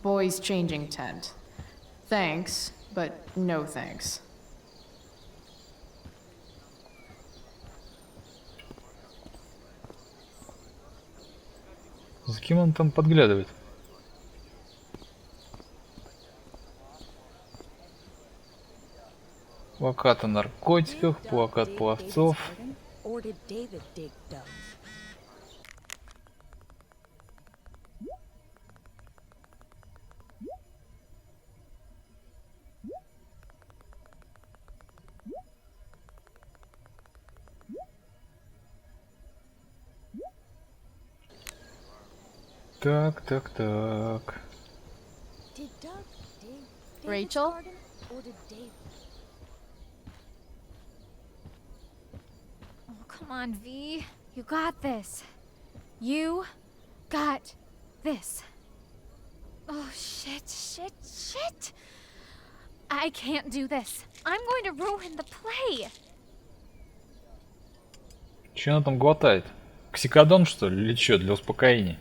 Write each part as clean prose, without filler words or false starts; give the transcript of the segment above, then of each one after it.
boys changing tent. Thanks, but no thanks. За кем он там подглядывает? Плакат о наркотиках, плакат пловцов. Так. Рэйчел? Come on, V. You got this. You got this. Oh, shit. I can't do this. I'm going to ruin the play. Че она там глотает? Ксикодон, что ли? Или что, для успокоения?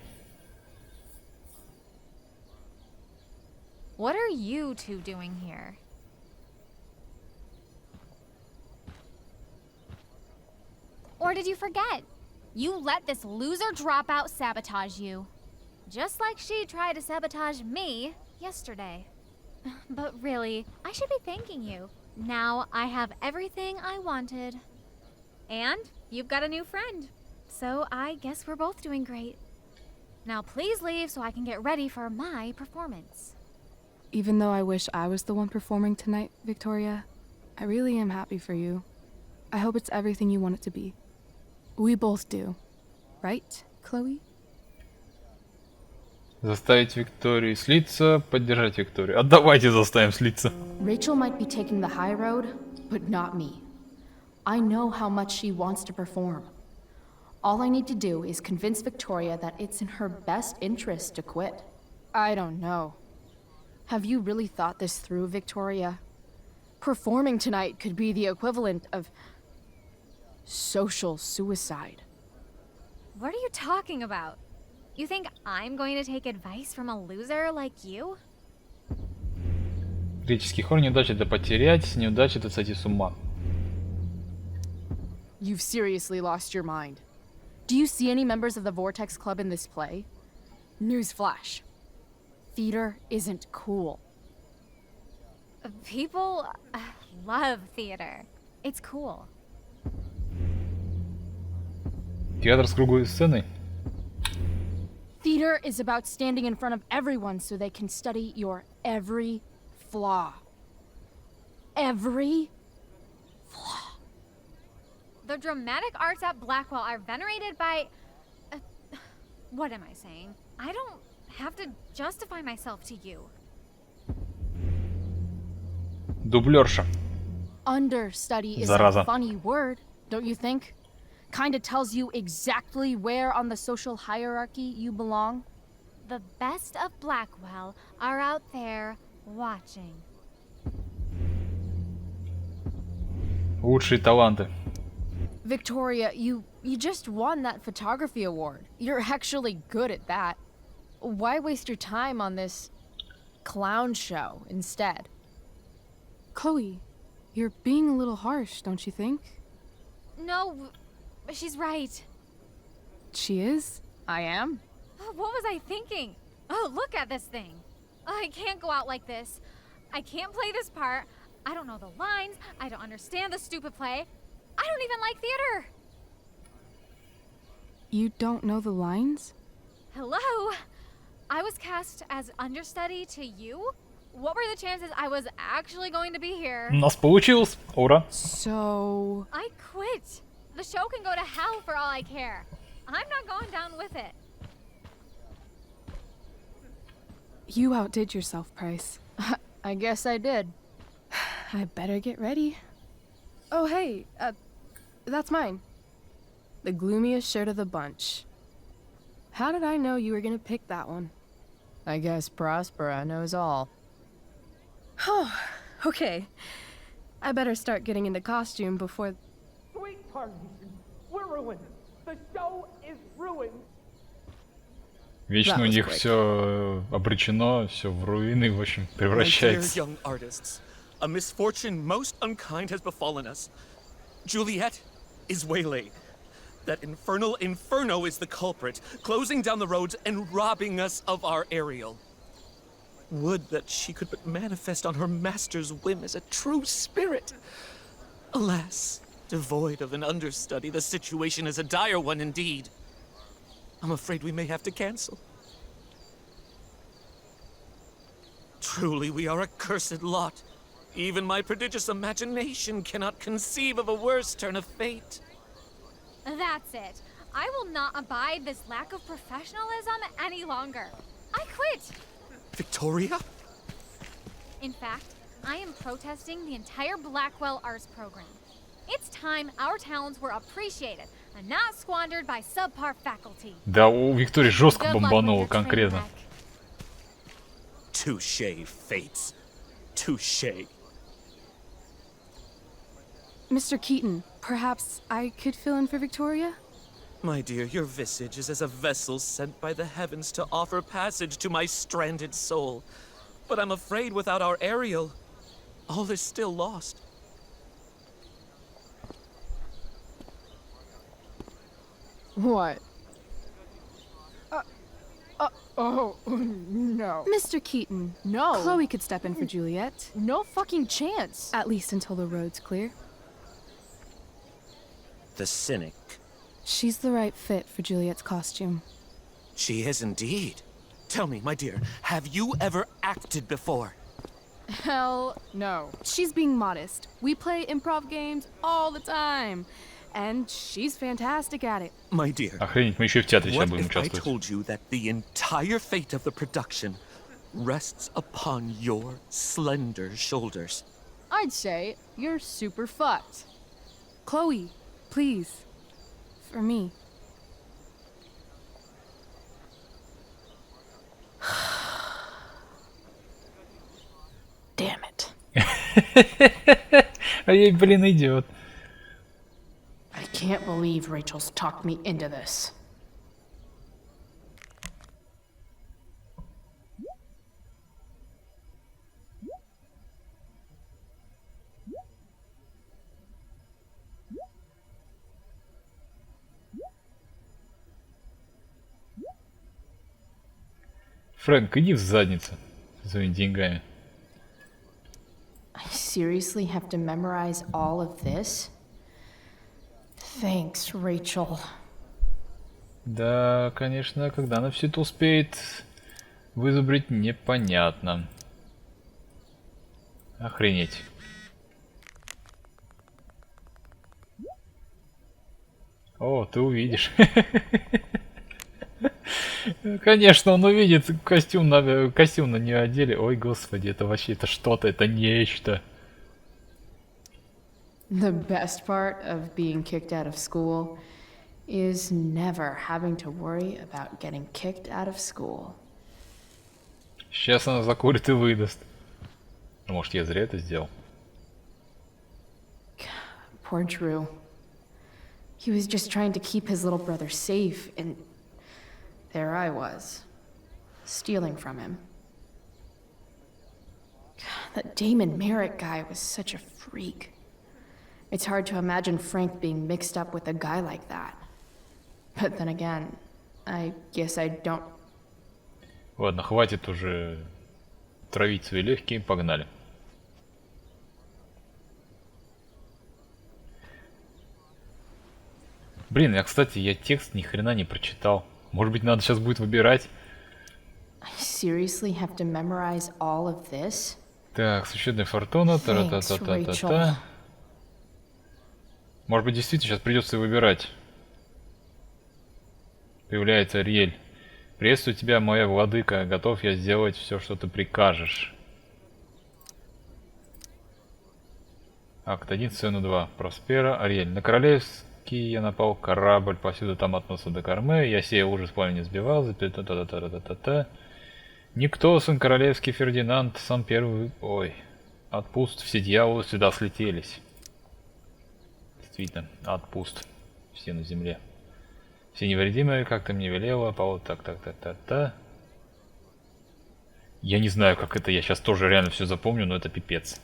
What are you two doing here? Or did you forget? You let this loser dropout sabotage you. Just like she tried to sabotage me yesterday. But really, I should be thanking you. Now I have everything I wanted. And you've got a new friend. So I guess we're both doing great. Now please leave so I can get ready for my performance. Even though I wish I was the one performing tonight, Victoria, I really am happy for you. I hope it's everything you want it to be. We both do. Right, Chloe? Заставить Викторию слиться, поддержать Викторию. А давайте заставим слиться. Rachel might be taking the high road, but not me. I know how much she wants to perform. All I need to do is convince Victoria that it's in her best interest to quit. I don't know. Have you really thought this through, Victoria? Performing tonight could be the equivalent of social suicide. What are you talking about? You think I'm going to take advice from a loser like you? Греческий хор: неудача это потерять, неудача это сойти с ума. You've seriously lost your mind. Do you see any members of the Vortex Club in this play? Newsflash. Theater isn't cool. People love theater. It's cool. Театр с круглой сценой. Theater is about standing in front of everyone so they can study your every flaw. Every flaw. The dramatic arts at Blackwell are venerated by... what am I saying? I don't have to justify myself to you. Дублерша. Understudy is Зараза. a funny word, don't you think? Kinda tells you exactly where on the social hierarchy you belong. The best of Blackwell are out there watching. Лучшие таланты. Victoria, you just won that photography award. You're actually good at that. Why waste your time on this clown show instead? Chloe, you're being a little harsh, don't you think? No, she's right. She is? I am? What was I thinking? Oh, look at this thing. I can't go out like this. I can't play this part. I don't know the lines. I don't understand the stupid play. I don't even like theater. You don't know the lines? Hello? I was cast as understudy to you? What were the chances I was actually going to be here? У нас получилось. Ура. So... I quit. The show can go to hell for all I care. I'm not going down with it. You outdid yourself, Price. I guess I did. I better get ready. Oh, hey, that's mine. The gloomiest shirt of the bunch. How did I know you were gonna pick that one? I guess Prospera knows all. Oh, okay. I better start getting into costume before... Sweet Carnation, we're ruined. The show is ruined. Вечно у них все обречено, все в руины, в общем, My dear превращается. young artists, a misfortune most unkind has befallen us. Juliet is waylaid. That infernal inferno is the culprit, closing down the roads and robbing us of our Ariel. Would that she could but manifest on her master's whim as a true spirit. Alas, devoid of an understudy, the situation is a dire one indeed. I'm afraid we may have to cancel. Truly, we are a cursed lot. Even my prodigious imagination cannot conceive of a worse turn of fate. That's it. I will not abide this lack of professionalism any longer. I quit. Victoria? In fact, I am protesting the entire Blackwell Arts program. It's time our talents were appreciated and not squandered by subpar faculty. Да, у Виктории жестко Good luck with бомбануло your train конкретно. wreck. Touche, fates. Touche. Mr. Keaton, perhaps I could fill in for Victoria? My dear, your visage is as a vessel sent by the heavens to offer passage to my stranded soul. But I'm afraid without our Ariel, all is still lost. What? Oh, no. Mr. Keaton, No. Chloe could step in for Juliet. No fucking chance. At least until the road's clear. The cynic. She's the right fit for Juliet's costume. She is indeed. Tell me, my dear, have you ever acted before? Hell no. She's being modest. We play improv games all the time. And she's fantastic at it. My dear, Охренеть, мы еще и в театре сейчас what будем if I участвовать. told you that the entire fate of the production rests upon your slender shoulders? I'd say you're super fucked. Chloe, please. For me. Damn it. А ей, блин, идет. I can't believe Rachel's talked me into this. Фрэнк, иди в задницу со своими деньгами. I seriously have to memorize all of this? Thanks, Rachel. Да, конечно, когда она все это успеет вызубрить, непонятно. Охренеть. О, ты увидишь. Конечно, он увидит костюм на нее одели. Ой, господи, это вообще это что-то, это нечто. The best part of being kicked out of school is never having to worry about getting kicked out of school. Сейчас она закурит и выдаст. Может, я зря это сделал. Poor Drew. He was just trying to keep his little brother safe, and there I was, stealing from him. That Damon Merritt guy was such a freak. It's hard to imagine Frank being mixed up with a guy like that. But then again, I guess I don't... Ладно, хватит уже травить свои легкие, погнали. Блин, кстати, я текст ни хрена не прочитал. Может быть, надо сейчас будет выбирать. I seriously have to memorize all of this? Так, священная фортуна, та-та-та-та-та-та. Может быть, действительно сейчас придется выбирать. Появляется Ариэль. Приветствую тебя, моя владыка. Готов я сделать все, что ты прикажешь. Акт 1, сцена 2. Проспера, Ариэль. На королевский я напал корабль, повсюду там от носа до кормы. Я сеял ужас, пламя не сбивал. Та-та-та-та-та-та-та. Никто, сын королевский Фердинанд, сам первый... Ой. Отпуст, все дьяволы сюда слетелись. Действительно, отпуст. Все на земле. Все невредимые, как ты мне велела, так. Я не знаю, как это, я сейчас тоже реально все запомню, но это пипец.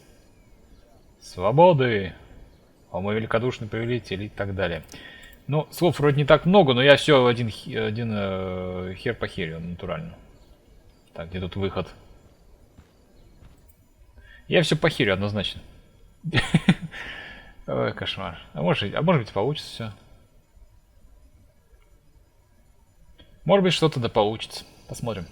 Свободы! О мой великодушный повелитель и так далее. Ну, слов вроде не так много, но я все один хер похерю, натурально. Так, где тут выход? Я все похерю однозначно. Ой, кошмар. А может быть получится все. Может быть что-то да получится. Посмотрим.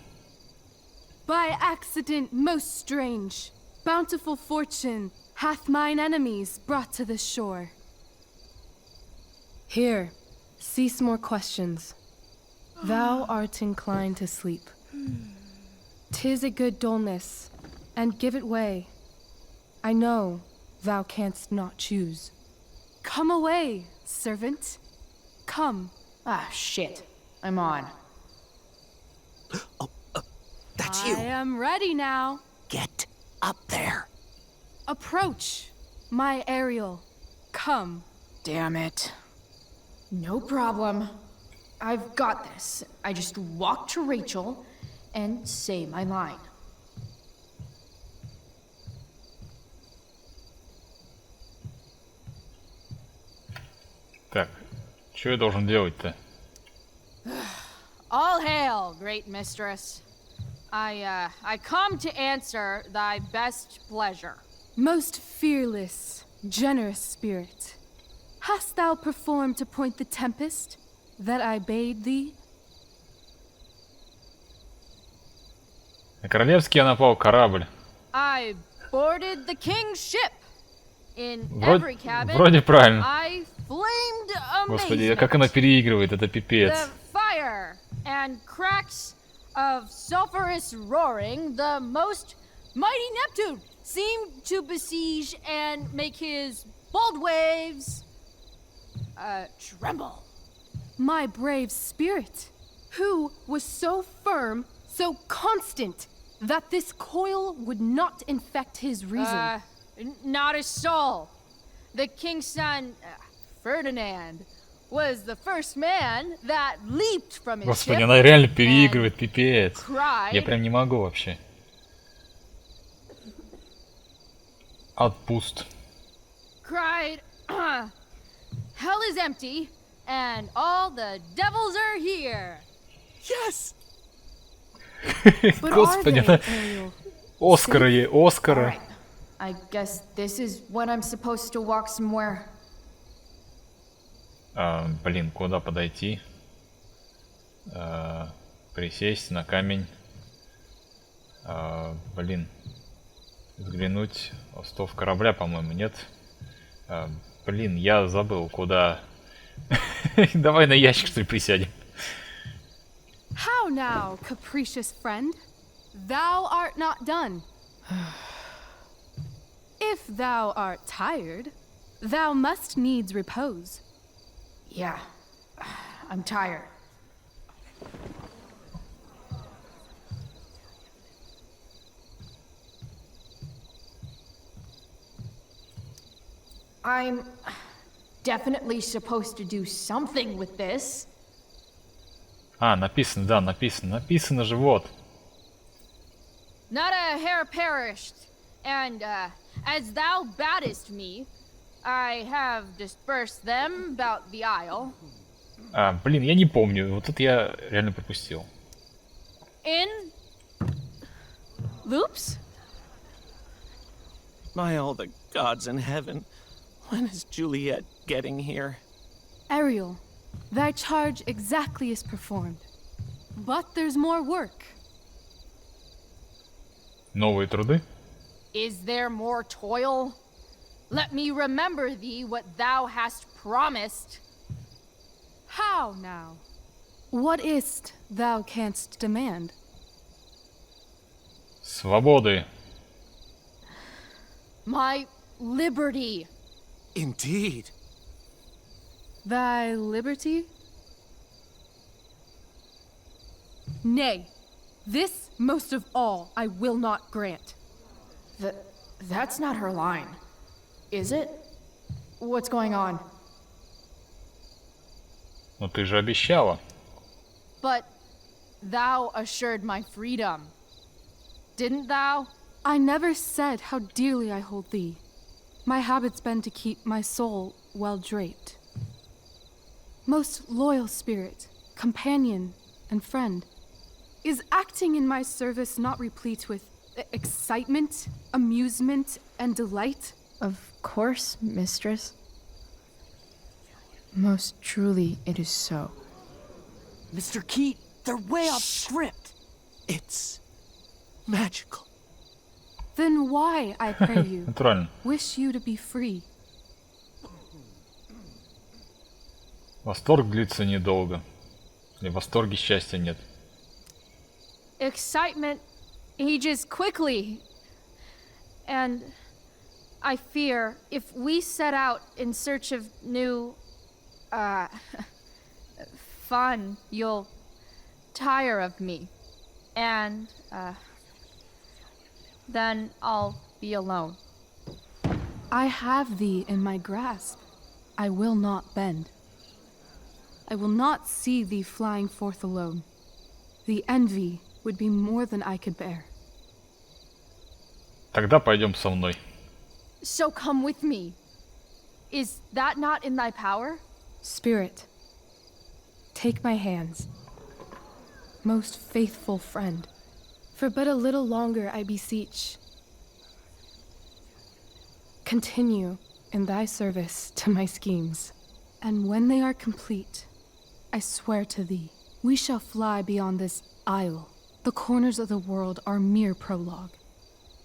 By accident most strange, bountiful fortune hath mine enemies brought to this shore. Here, cease more questions. Thou art inclined to sleep. 'Tis a good dullness, and give it way. I know thou canst not choose. Come away, servant. Come. Ah, shit. I'm on. That's I am ready now. Get up there. Approach, my Ariel. Come. Damn it. No problem. I've got this. I just walk to Рэйчел and say my line. Так, что я должен делать-то? All hail, great mistress. I come to answer thy best pleasure. Most fearless, generous spirit, hast thou performed to point the tempest that I bade thee? На королевский я напал корабль. I boarded the king's ship. In every cabin, Вроде правильно. I flamed Господи, amazement. как она переигрывает, это пипец. The fire and cracks of sulphurous roaring, the most mighty Neptune seemed to besiege and make his bold waves tremble. My brave spirit, who was so firm, so constant, that this coil would not infect his reason. Not a soul. The king's son, Ferdinand, was the first man that leaped from his Господи, ship она реально переигрывает, пипец. cried, Я прям не могу вообще. Отпуст. cried, hell is empty and all the devils are here. Yes. But Господи, are they, она... Ariel? Оскара ей, Оскара. Alright, I guess this is when I'm supposed to walk somewhere. Блин, куда подойти? Присесть на камень. Блин. Взглянуть. Остов корабля, по-моему, нет. Блин, я забыл, куда. Давай на ящик, что ли, присядем. How now, capricious friend? Thou art not done. If thou art tired, thou must needs repose. Yeah, I'm tired. I'm definitely supposed to do something with this. Написано, да, написано же, вот. Not a hair perished, and as thou baddest me, I have dispersed them about the isle. Блин, я не помню, вот это я реально пропустил. In loops? My all the gods in heaven. When is Juliet getting here? Ariel, thy charge exactly is performed. But there's more work. Новые труды? Is there more toil? Let me remember thee what thou hast promised. How now? What is't thou canst demand? Свободы. My liberty. Indeed. Thy liberty? Nay, this most of all I will not grant. That's not her line, is it? What's going on? Но ты же обещала. But thou assured my freedom. Didn't thou? I never said how dearly I hold thee. My habit's been to keep my soul well draped. Most loyal spirit, companion, and friend, is acting in my service not replete with excitement, amusement, and delight? Of course, mistress. Most truly it is so. Mr. Keat, they're way off script. It's magical. Then why, I pray you, Натурально. wish you to be free? Восторг длится недолго. Или в восторге счастья нет. Excitement ages quickly. And I fear if we set out in search of new, fun, you'll tire of me. And, then I'll be alone. I have thee in my grasp. I will not bend. I will not see thee flying forth alone. The envy would be more than I could bear. Тогда пойдем со мной. So come with me. Is that not in thy power? Spirit, take my hands. Most faithful friend, for but a little longer I beseech. Continue in thy service to my schemes, and when they are complete, I swear to thee, we shall fly beyond this isle. The corners of the world are mere prologue.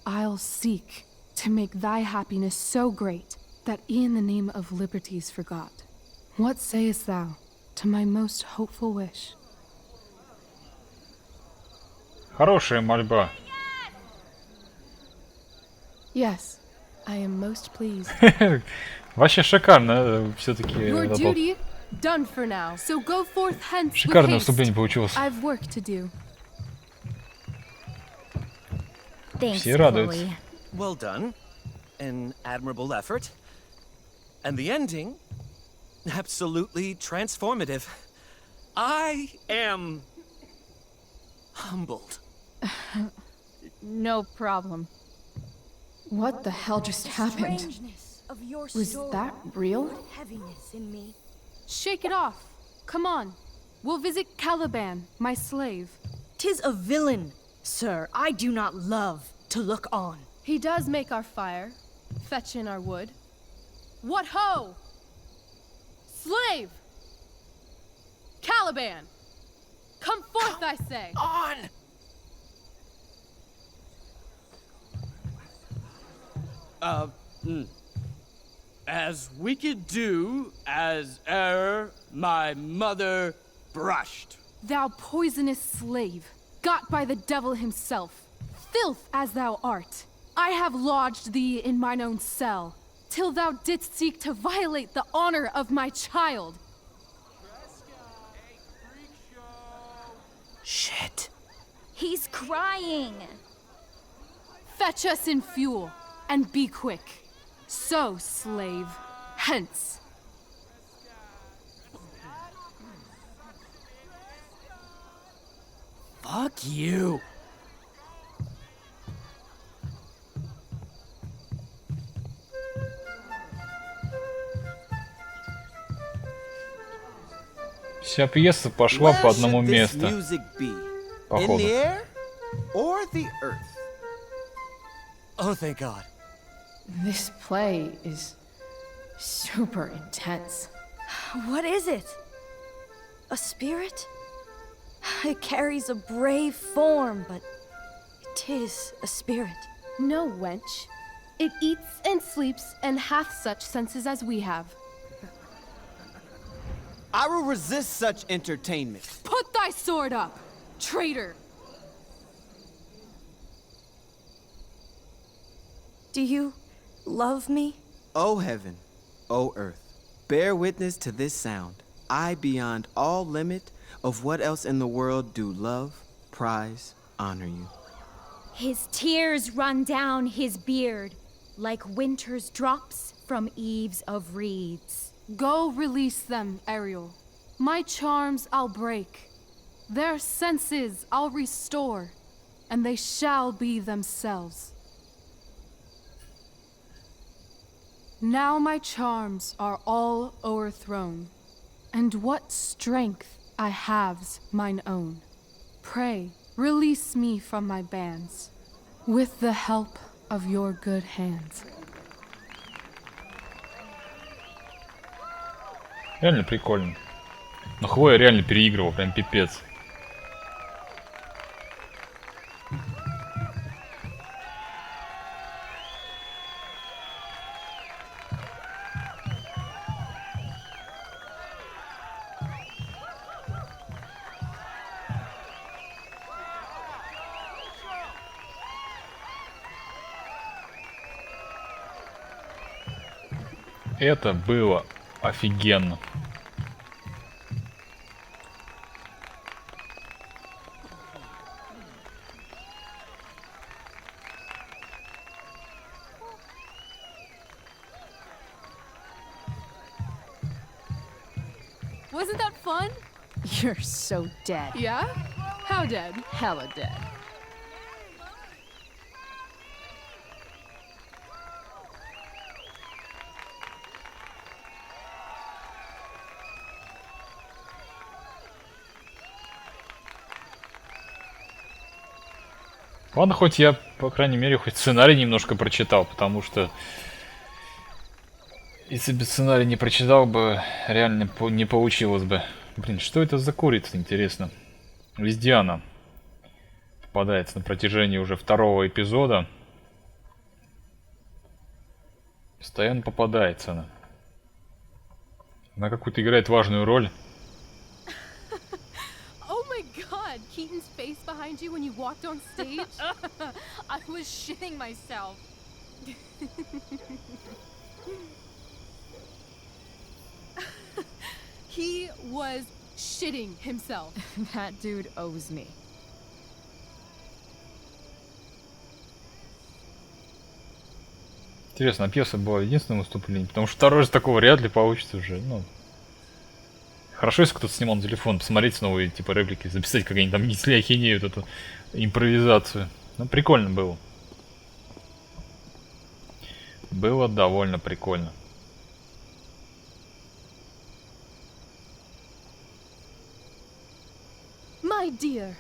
I'll seek to make thy happiness so great that e'en the name of liberty's forgot. What sayest thou to my most hopeful wish? Хорошая мольба. Yes, I am most pleased. Вообще шикарно. Все-таки Your duty done for now, so go forth hence with шикарное haste. выступление получилось. I've work to do. Thanks, Все радуются. Chloe. Well done. An admirable effort. And the ending, absolutely transformative. I am humbled. No problem. What the hell just happened? Was that real? Shake it off. Come on. We'll visit Caliban, my slave. 'Tis a villain, sir, I do not love to look on. He does make our fire, fetch in our wood. What ho! Slave! Caliban! Come forth, I say! On! As we could do, as e'er my mother brushed. Thou poisonous slave, got by the devil himself, filth as thou art, I have lodged thee in mine own cell, till thou didst seek to violate the honor of my child. Shit. He's crying. Fetch us in fuel, and be quick. So, slave, hence. Fuck you. Вся пьеса пошла по одному Where should this месту. music be? In Походу. the air or the earth? Oh, thank God. This play is super intense. What is it? A spirit? It carries a brave form, but 'tis a spirit. No, wench. It eats and sleeps and hath such senses as we have. I will resist such entertainment. Put thy sword up, traitor! Do you love me? O heaven, O earth, bear witness to this sound. I, beyond all limit of what else in the world, do love, prize, honor you. His tears run down his beard like winter's drops from eaves of reeds. Go release them, Ariel. My charms I'll break, their senses I'll restore, and they shall be themselves. Now my charms are all o'erthrown, and what strength I have's mine own. Pray, release me from my bands, with the help of your good hands. Реально прикольно. Но Хлоя реально переигрывала, прям пипец. Это было офигенно. Wasn't that fun? You're so dead. Yeah? How dead? Hella dead. Ладно, хоть я, по крайней мере, хоть сценарий немножко прочитал, потому что если бы сценарий не прочитал бы, реально не получилось бы. Блин, что это за курица, интересно? Везде она попадается на протяжении уже второго эпизода. Постоянно попадается она. Она какую-то играет важную роль. Oh my god, Keaton's face behind you when you walked on stage? I was shitting myself. He was shitting himself. That dude owes me. Интересно, а пьеса была единственным выступлением, потому что второй же такого вряд ли получится уже, ну. Хорошо, если кто-то снимал на телефон, посмотреть снова и типа реплики, записать, как они там несли ахинею, вот эту импровизацию. Ну, прикольно было. Было довольно прикольно. My dear,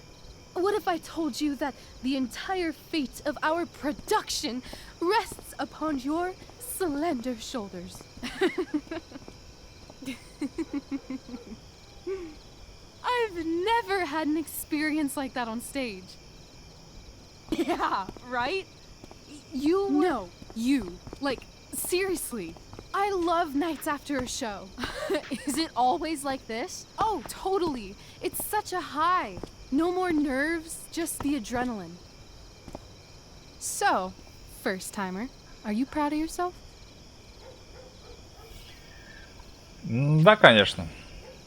what if I told you that the entire fate of our production rests upon your slender shoulders? I've never had an experience like that on stage. Yeah, right? You? No, you. Like, seriously. I love nights after a show. Is it always like this? Oh, totally. It's such a high. No more nerves, just the adrenaline. So, first timer, are you proud of yourself? Да, конечно.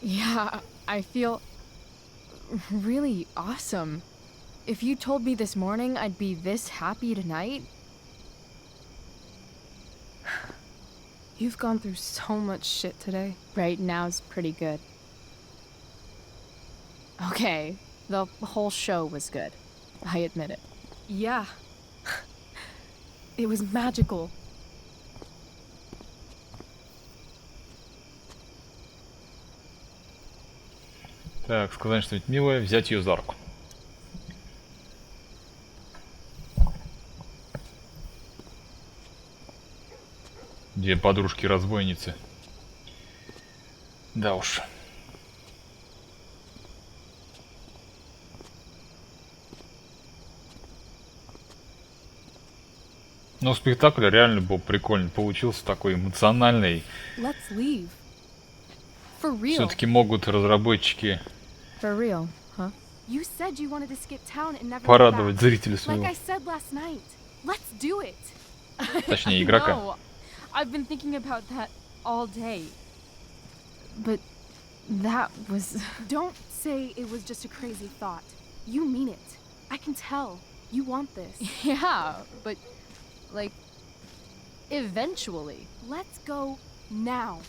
Yeah, I feel really awesome. If you told me this morning I'd be this happy tonight. You've gone through so much shit today. Right now's pretty good. Okay, the whole show was good. I admit it. Yeah. It was magical. Так, сказать что-нибудь милое, взять ее за руку. Две подружки-разбойницы. Да уж. Но спектакль реально был прикольный. Получился такой эмоциональный. Let's leave. For real. Все-таки могут разработчики For real, huh? You said you wanted to skip town and never порадовать come back. зрителя Like своего. I said last night. Let's do it. Точнее, игрока. No, I've been thinking about that all day. But that was... Don't say it was just a crazy thought. You mean it. I can tell. You want this. Yeah, but, like, eventually. Let's go now.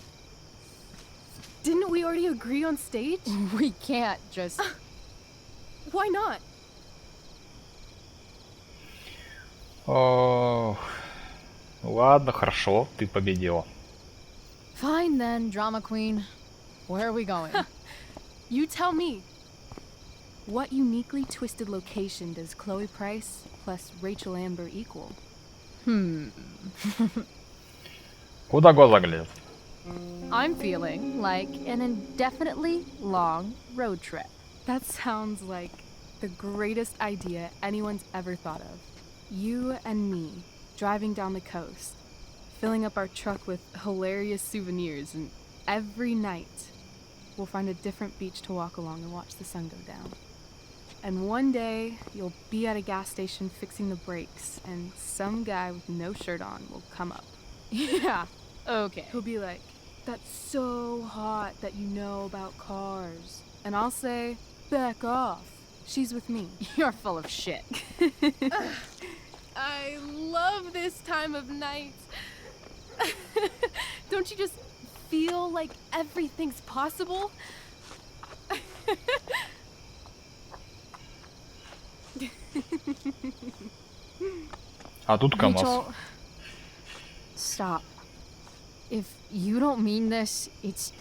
Didn't we already agree on stage? We can't just... Why not? Ох. Ладно, хорошо, ты победила. Fine then, drama queen. Where are we going? You tell me. What uniquely twisted location does Chloe Price plus Рэйчел Эмбер equal? Куда глаза глядят? I'm feeling like an indefinitely long road trip. That sounds like the greatest idea anyone's ever thought of. You and me, driving down the coast, filling up our truck with hilarious souvenirs, and every night we'll find a different beach to walk along and watch the sun go down. And one day you'll be at a gas station fixing the brakes, and some guy with no shirt on will come up. Yeah, okay. He'll be like, "That's so hot that you know about cars." And I'll say, "Back off. She's with me." You're full of shit. I love this time of night. Don't you just feel like everything's possible? А тут КамАЗ. Rachel, stop. If you don't mean this, it's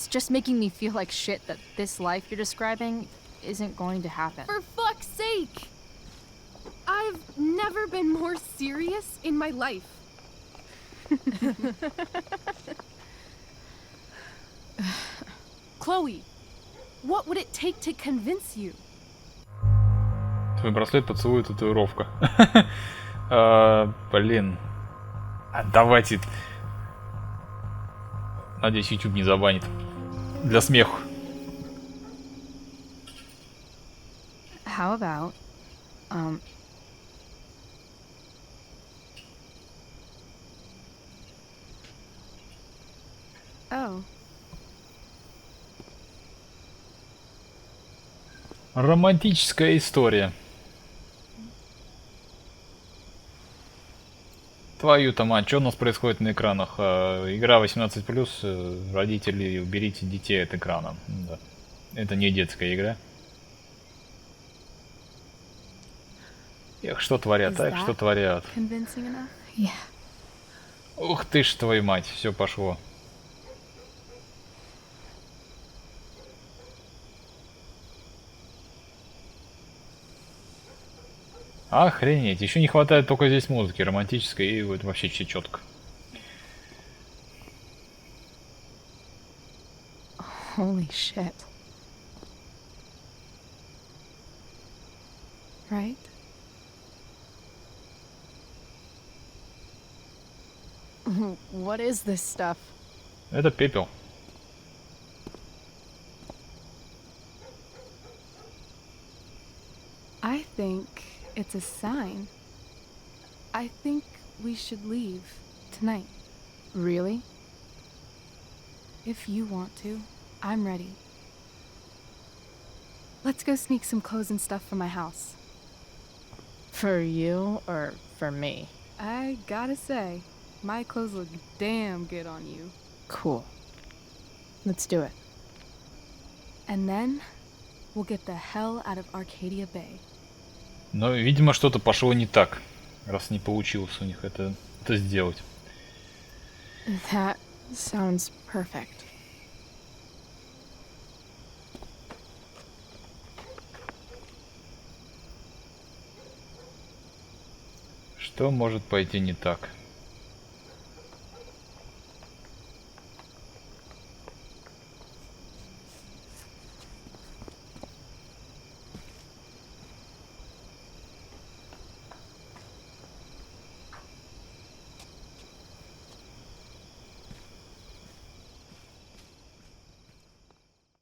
just making me feel like shit that this life you're describing isn't going to happen. For fuck's sake! I've never been more serious in my life. Chloe, what would it take to convince you? Твой браслет поцелует татуировка. Блин. Давайте. Надеюсь, YouTube не забанит. Для смеху. How about, Oh. Романтическая история. Твою-то мать, что у нас происходит на экранах? Игра 18+, родители, уберите детей от экрана. Да. Это не детская игра. Эх, что творят, Is эх, что that творят. Convincing enough? yeah. Ух ты ж, твою мать, все пошло. Охренеть, еще не хватает только здесь музыки романтической, и вот вообще все четко. Holy shit. Right? What is this stuff? Это пепел. I think it's a sign. I think we should leave tonight. Really? If you want to, I'm ready. Let's go sneak some clothes and stuff from my house. For you or for me? I gotta say, my clothes look damn good on you. Cool. Let's do it. And then we'll get the hell out of Arcadia-Bэй. Но, видимо, что-то пошло не так, раз не получилось у них это сделать. That sounds perfect. Что может пойти не так?